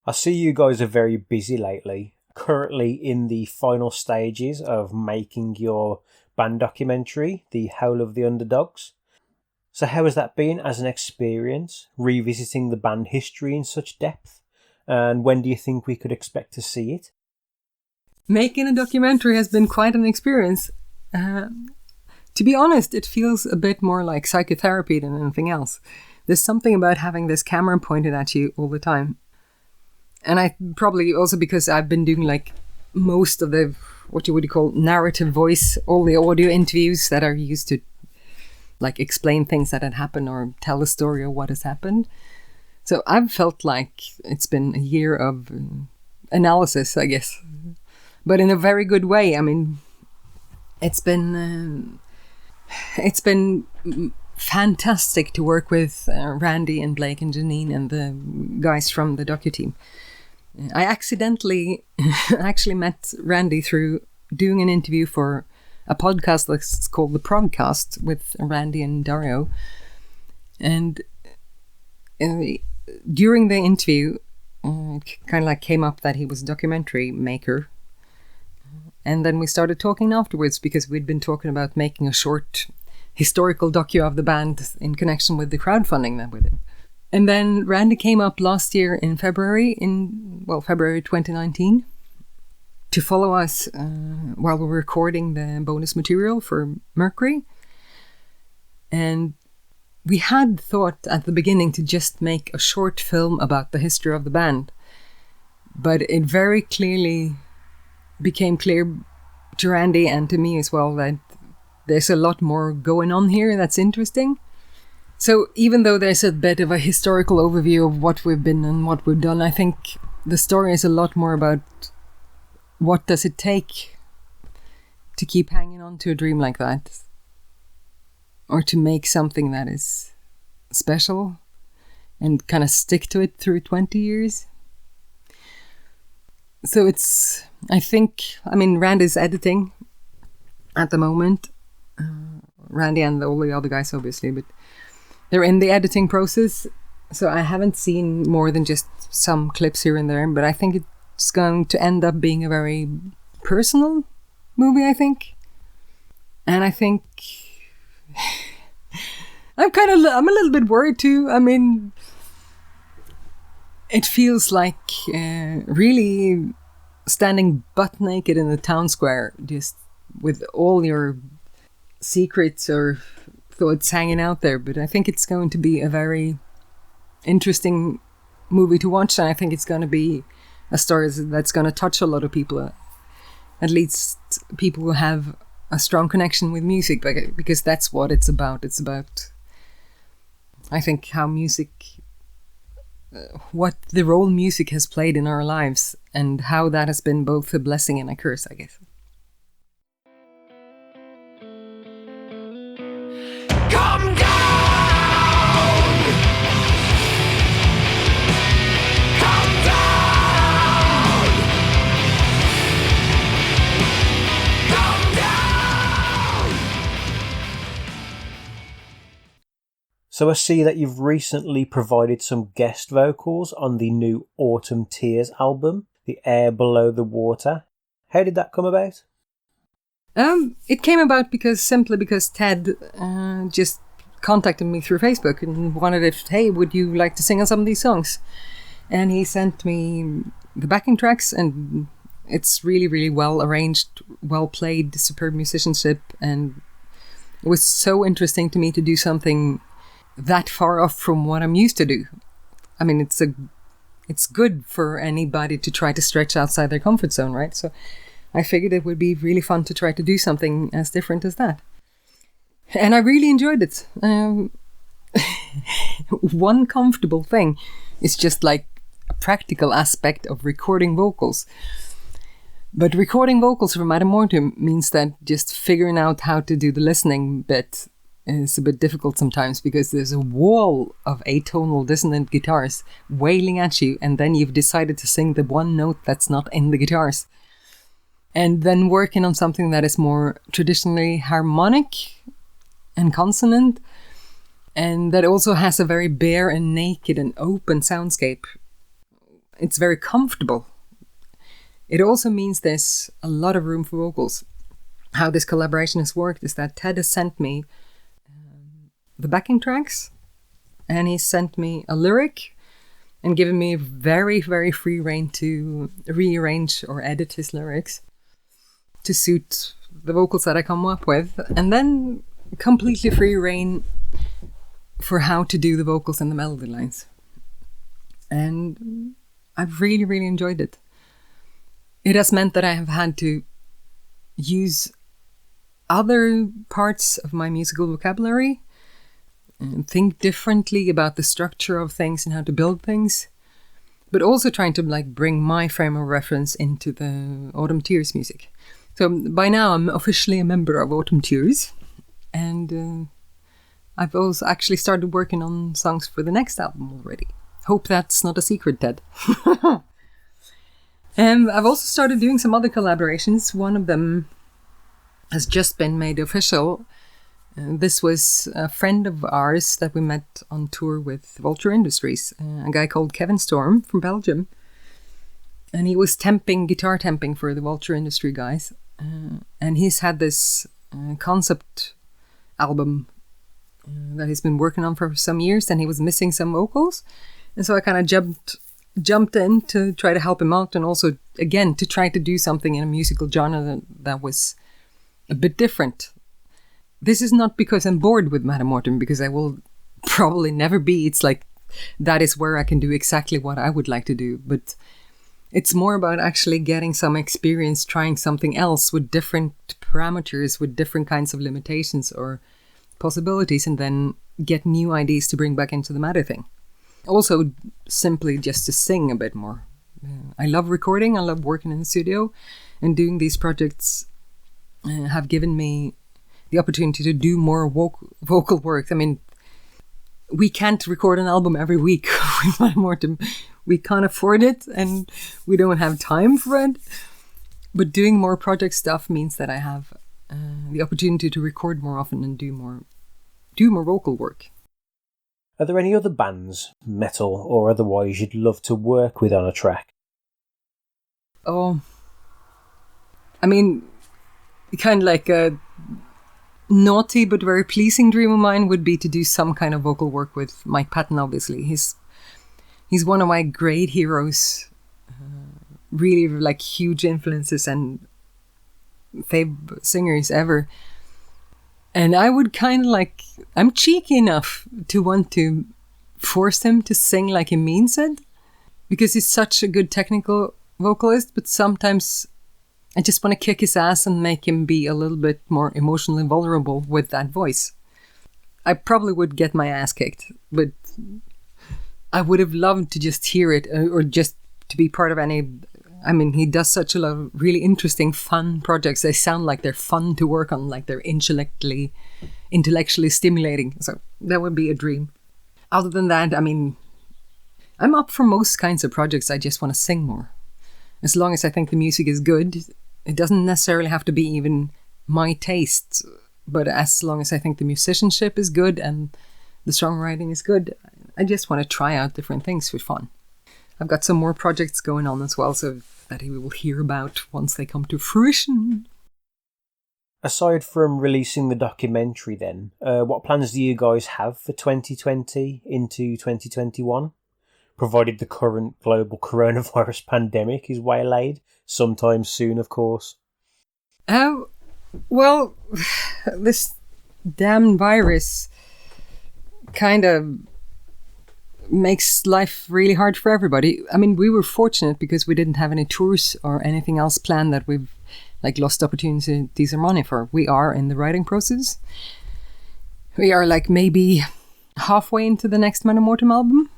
I see you guys are very busy lately. currently in the final stages of making your band documentary, The Howl of the Underdogs. So how has that been as an experience, revisiting the band history in such depth? And when do you think we could expect to see it? Making a documentary has been quite an experience. To be honest, it feels a bit more like psychotherapy than anything else. There's something about having this camera pointed at you all the time. And I probably also because I've been doing like most of the, what you would call narrative voice, all the audio interviews that are used to like explain things that had happened or tell a story of what has happened. So I've felt like it's been a year of analysis, I guess, but in a very good way. I mean, it's been fantastic to work with Randy and Blake and Janine and the guys from the docu team. I accidentally actually met Randy through doing an interview for a podcast that's called The Progcast with Randy and Dario. And during the interview, it kind of like came up that he was a documentary maker. And then we started talking afterwards because we'd been talking about making a short historical docu of the band in connection with the crowdfunding that we did. And then Randy came up last year in February 2019, to follow us while we were recording the bonus material for Mercury. And we had thought at the beginning to just make a short film about the history of the band. But it very clearly became clear to Randy and to me as well that there's a lot more going on here that's interesting. So even though there's a bit of a historical overview of what we've been and what we've done, I think the story is a lot more about what does it take to keep hanging on to a dream like that, or to make something that is special and kind of stick to it through 20 years. So it's, I mean, Randy's editing at the moment. Randy and all the other guys, obviously, but they're in the editing process. So I haven't seen more than just some clips here and there, but I think it's going to end up being a very personal movie, I think. And I think I'm a little bit worried too. I mean, it feels like really standing butt naked in the town square, just with all your secrets or thoughts hanging out there. But I think it's going to be a very interesting movie to watch, and I think it's going to be a story that's going to touch a lot of people, at least people who have a strong connection with music, because that's what it's about. It's about, I think, how music, what the role music has played in our lives, and how that has been both a blessing and a curse, I guess. Come down! Come down! Come down! So I see that you've recently provided some guest vocals on the new Autumn Tears album, The Air Below the Water. How did that come about? It came about simply because Ted just contacted me through Facebook and wanted if, hey, would you like to sing on some of these songs? And he sent me the backing tracks, and it's really, really well arranged, well played, superb musicianship, and it was so interesting to me to do something that far off from what I'm used to do. I mean, it's good for anybody to try to stretch outside their comfort zone, right? So I figured it would be really fun to try to do something as different as that. And I really enjoyed it. One comfortable thing is just like a practical aspect of recording vocals. But recording vocals for Madder Mortem means that just figuring out how to do the listening bit is a bit difficult sometimes, because there's a wall of atonal dissonant guitars wailing at you, and then you've decided to sing the one note that's not in the guitars. And then working on something that is more traditionally harmonic and consonant, and that also has a very bare and naked and open soundscape. It's very comfortable. It also means there's a lot of room for vocals. How this collaboration has worked is that Ted has sent me the backing tracks, and he sent me a lyric and given me very, very free rein to rearrange or edit his lyrics to suit the vocals that I come up with, and then completely free rein for how to do the vocals and the melody lines. And I've really, really enjoyed it. It has meant that I have had to use other parts of my musical vocabulary and think differently about the structure of things and how to build things, but also trying to bring my frame of reference into the Autumn Tears music. So by now I'm officially a member of Autumn Tears, and I've also actually started working on songs for the next album already. Hope that's not a secret, Ted. And I've also started doing some other collaborations. One of them has just been made official. This was a friend of ours that we met on tour with Vulture Industries, a guy called Kevin Storm from Belgium. And he was guitar temping for the Vulture Industry guys. And he's had this concept album that he's been working on for some years, and he was missing some vocals. And so I kind of jumped in to try to help him out, and also, again, to try to do something in a musical genre that was a bit different. This is not because I'm bored with Madder Mortem, because I will probably never be. It's like, that is where I can do exactly what I would like to do. But it's more about actually getting some experience trying something else with different parameters, with different kinds of limitations or possibilities, and then get new ideas to bring back into the Madder thing. Also, simply just to sing a bit more. I love recording, I love working in the studio, and doing these projects have given me the opportunity to do more vocal work. I mean, we can't record an album every week with Madder Mortem. We can't afford it, and we don't have time for it. But doing more project stuff means that I have the opportunity to record more often and do more vocal work. Are there any other bands, metal or otherwise, you'd love to work with on a track? Oh, I mean, kind of like a naughty but very pleasing dream of mine would be to do some kind of vocal work with Mike Patton, obviously. He's one of my great heroes, really like huge influences and fave singers ever. And I would kind of I'm cheeky enough to want to force him to sing like he means it, because he's such a good technical vocalist, but sometimes I just want to kick his ass and make him be a little bit more emotionally vulnerable with that voice. I probably would get my ass kicked, but I would have loved to just hear it, or just to be part of any. I mean, he does such a lot of really interesting, fun projects. They sound like they're fun to work on, like they're intellectually stimulating. So that would be a dream. Other than that, I mean, I'm up for most kinds of projects. I just want to sing more. As long as I think the music is good, it doesn't necessarily have to be even my taste. But as long as I think the musicianship is good and the songwriting is good, I just want to try out different things for fun. I've got some more projects going on as well, so that we will hear about once they come to fruition. Aside from releasing the documentary then, what plans do you guys have for 2020 into 2021? Provided the current global coronavirus pandemic is waylaid, sometime soon, of course. Well, this damn virus kind of makes life really hard for everybody. I mean, we were fortunate because we didn't have any tours or anything else planned that we've lost opportunities or money for. We are in the writing process. We are maybe halfway into the next Madder Mortem album.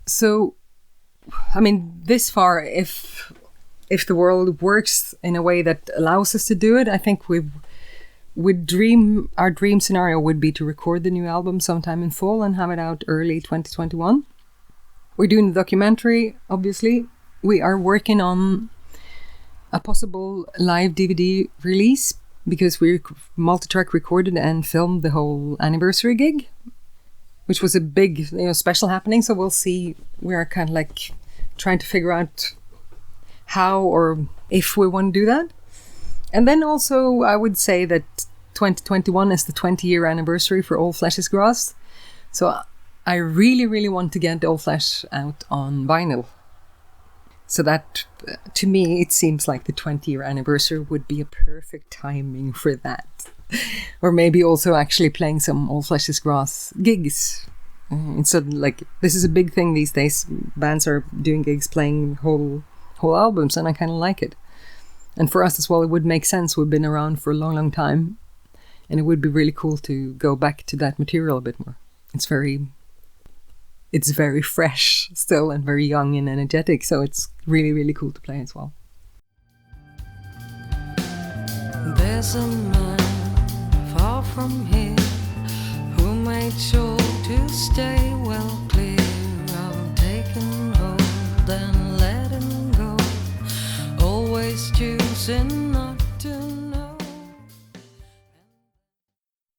So, I mean, this far, if the world works in a way that allows us to do it, I think our dream scenario would be to record the new album sometime in fall and have it out early 2021. We're doing the documentary, obviously. We are working on a possible live DVD release because we multi-track recorded and filmed the whole anniversary gig, which was a big, special happening. So we'll see. We are kind of trying to figure out how or if we want to do that. And then also I would say that 2021 is the 20-year anniversary for All Flesh is Grass. So I really, really want to get All Flesh out on vinyl. So that, to me, it seems like the 20-year anniversary would be a perfect timing for that. Or maybe also actually playing some All Flesh is Grass gigs. Instead, like, this is a big thing these days. Bands are doing gigs, playing whole albums, and I kind of like it. And for us as well, it would make sense. We've been around for a long, long time. And it would be really cool to go back to that material a bit more. It's very fresh still and very young and energetic. So it's really, really cool to play as well. There's a man far from here who made sure to stay well clear of taking hold and letting go, always choosing not to know.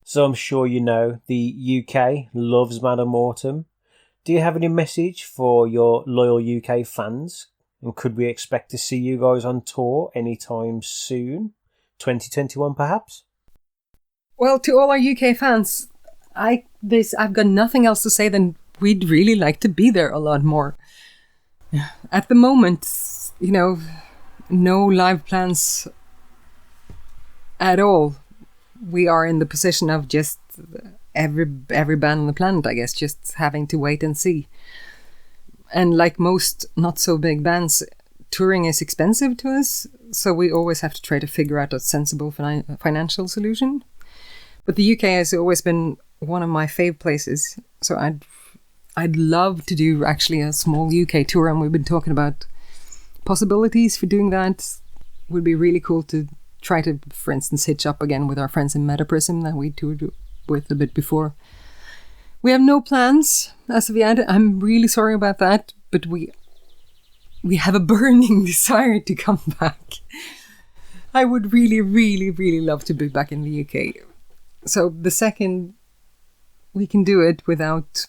So I'm sure you know the UK loves Madder Mortem. Do you have any message for your loyal UK fans? And could we expect to see you guys on tour anytime soon? 2021 perhaps? Well, to all our UK fans, I've got nothing else to say than we'd really like to be there a lot more. At the moment, no live plans at all. We are in the position of just every band on the planet, I guess, just having to wait and see. And like most not so big bands, touring is expensive to us, so we always have to try to figure out a sensible financial solution. But the UK has always been one of my fave places, so I'd love to do actually a small UK tour, and we've been talking about possibilities for doing that. Would be really cool to try to, for instance, hitch up again with our friends in Madder Mortem that we toured with a bit before. We have no plans as of yet. I'm really sorry about that, but we have a burning desire to come back. I would really, really, really love to be back in the UK. So the second we can do it without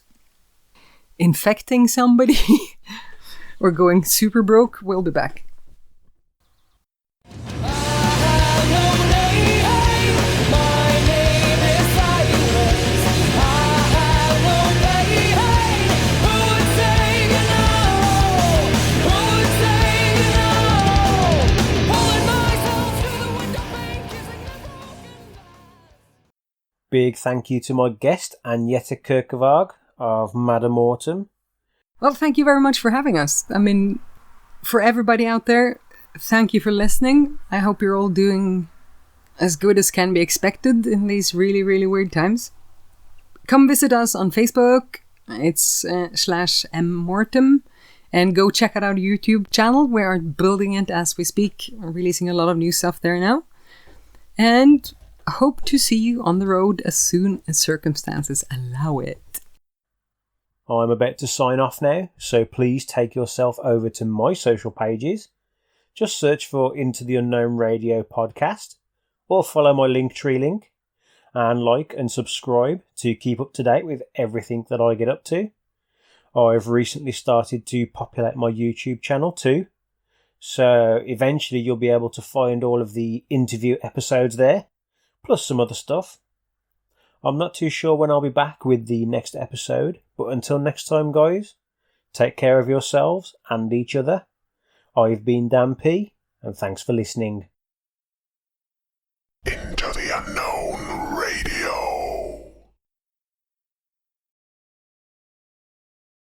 infecting somebody or going super broke, we'll be back. Big thank you to my guest, Agnete Kirkevaag of Madder Mortem. Well, thank you very much for having us. I mean, for everybody out there, thank you for listening. I hope you're all doing as good as can be expected in these really, really weird times. Come visit us on Facebook. It's /mmortem. And go check out our YouTube channel. We are building it as we speak. We're releasing a lot of new stuff there now. And hope to see you on the road as soon as circumstances allow it. I'm about to sign off now, so please take yourself over to my social pages. Just search for Into the Unknown Radio podcast, or follow my Linktree link, and like and subscribe to keep up to date with everything that I get up to. I've recently started to populate my YouTube channel too, so eventually you'll be able to find all of the interview episodes there, plus some other stuff. I'm not too sure when I'll be back with the next episode, but until next time, guys, take care of yourselves and each other. I've been Dan P, and thanks for listening.